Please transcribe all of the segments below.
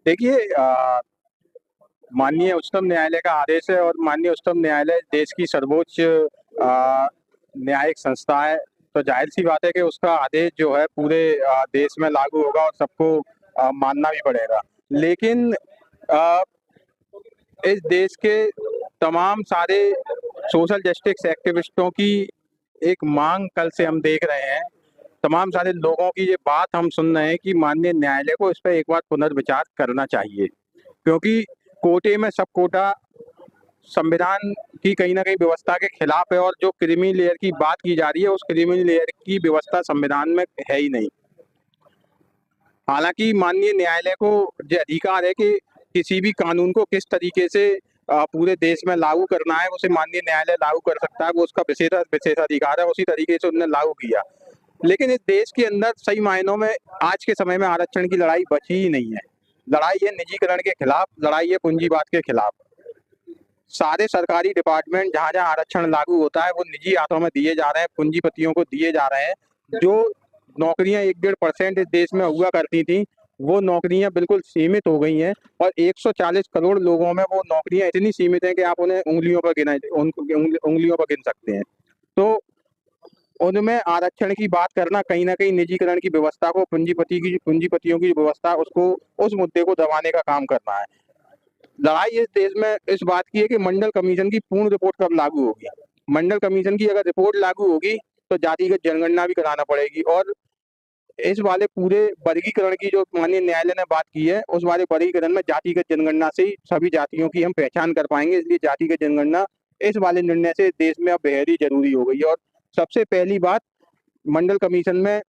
देखिए, माननीय उच्चतम न्यायालय का आदेश है और माननीय उच्चतम न्यायालय देश की सर्वोच्च अ, न्यायिक संस्था है। तो जाहिर-सी बात है कि उसका आदेश जो है पूरे देश में लागू होगा और सबको मानना भी पड़ेगा। लेकिन अ, इस देश के तमाम सारे सोशल जस्टिस एक्टिविस्टों की एक मांग कल से हम देख रहे हैं। तमाम सारे लोगों की ये बात हम सुन रहे हैं कि माननीय न्यायालय को इस पे एक बार पुनर्विचार करना चाहिए। क्योंकि कोटे में सब कोटा संविधान की कहीं न कहीं व्यवस्था के खिलाफ है और जो क्रीमी लेयर की बात की जा रही है, उस क्रीमी लेयर की व्यवस्था संविधान में है ही नहीं। हालाँकि माननीय न्यायालय को ये अधिकार है कि किसी भी कानून को किस तरीके से पूरे देश में लागू करना है, उसे माननीय न्यायालय लागू कर सकता है, वो उसका विशेषाधिकार है, उसी तरीके से उन्होंने लागू किया। लेकिन इस देश के अंदर सही मायनों में आज के समय में आरक्षण की लड़ाई बची ही नहीं है। लड़ाई है निजीकरण के खिलाफ, लड़ाई है पूंजीवाद के खिलाफ। सारे सरकारी डिपार्टमेंट जहाँ-जहाँ आरक्षण लागू होता है, वो निजी हाथों में दिए जा रहे हैं, पूंजीपतियों को दिए जा रहे हैं। जो नौकरियाँ 1 डेढ़ परसेंट इस देश में हुआ करती थी, वो नौकरियाँ बिल्कुल सीमित हो गई हैं और 140 करोड़ लोगों में वो नौकरियाँ इतनी सीमित हैं कि आप उन्हें उँगलियों पर गिन सकते हैं। तो उनमें आरक्षण की बात करना कहीं न कहीं निजीकरण की व्यवस्था को पूंजीपतियों की व्यवस्था उसको उस मुद्दे को दबाने का काम करना है। लड़ाई इस देश में इस बात की है कि मंडल कमीशन की पूर्ण रिपोर्ट कब लागू होगी। मंडल कमीशन की अगर रिपोर्ट लागू होगी, तो जातिगत जनगणना भी कराना पड़ेगी और इस वाले पूरे वर्गीकरण की जो माननीय न्यायालय ने बात की है, उस वाले वर्गीकरण में जातिगत जनगणना से ही सभी जातियों की हम पहचान कर पाएँगे। इसलिए जातिगत जनगणना इस वाले निर्णय से देश में अब बेहद ही ज़रूरी हो गई है और सबसे पहली बात मंडल कमीशन में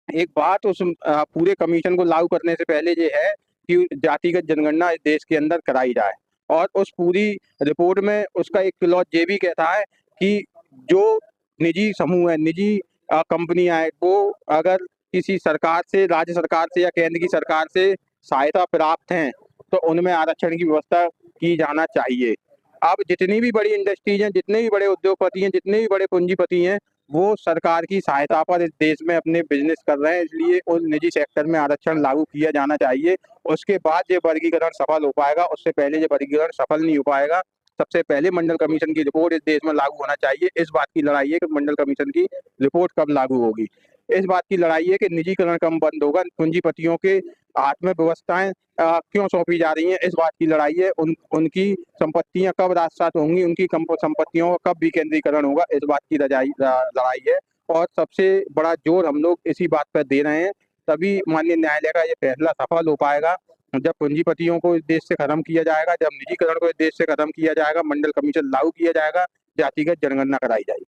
एक बात पूरे कमीशन को लागू करने से पहले ये है कि जातिगत जनगणना इस देश के अंदर कराई जाए और उस पूरी रिपोर्ट में उसका एक क्लॉज ये भी कहता है कि जो निजी समूह है, निजी कंपनियां हैं, वो अगर किसी सरकार से, राज्य सरकार से या केंद्र की सरकार से सहायता प्राप्त हैं, तो उनमें आरक्षण की व्यवस्था की जाना चाहिए। अब जितनी भी बड़ी इंडस्ट्रीज हैं, जितने भी बड़े उद्योगपति हैं, जितने भी बड़े पूंजीपति हैं, वो सरकार की सहायता पर इस देश में अपने बिजनेस कर रहे हैं, इसलिए उस निजी सेक्टर में आरक्षण लागू किया जाना चाहिए। उसके बाद ये वर्गीकरण सफल हो पाएगा, उससे पहले ये वर्गीकरण सफल नहीं हो पाएगा। सबसे पहले मंडल कमीशन की रिपोर्ट इस देश में लागू होना चाहिए। इस बात की लड़ाई है कि मंडल कमीशन की रिपोर्ट कब लागू होगी। इस बात की लड़ाई है कि निजीकरण कब बंद होगा, पूंजीपतियों के हाथ में व्यवस्थाएं क्यों सौंपी जा रही हैं, इस बात की लड़ाई है। उनकी संपत्तियां कब राजसात होंगी, उनकी संपत्तियों का कब विकेंद्रीकरण होगा, इस बात की लड़ाई है और सबसे बड़ा जोर हम लोग इसी बात पर दे रहे हैं। तभी माननीय न्यायालय का ये फैसला सफल हो पाएगा। जब पूंजीपतियों को इस देश से खत्म किया जाएगा, जब निजीकरण को इस देश से खत्म किया जाएगा, मंडल कमीशन लागू किया जाएगा, जातिगत जनगणना कराई जाएगी।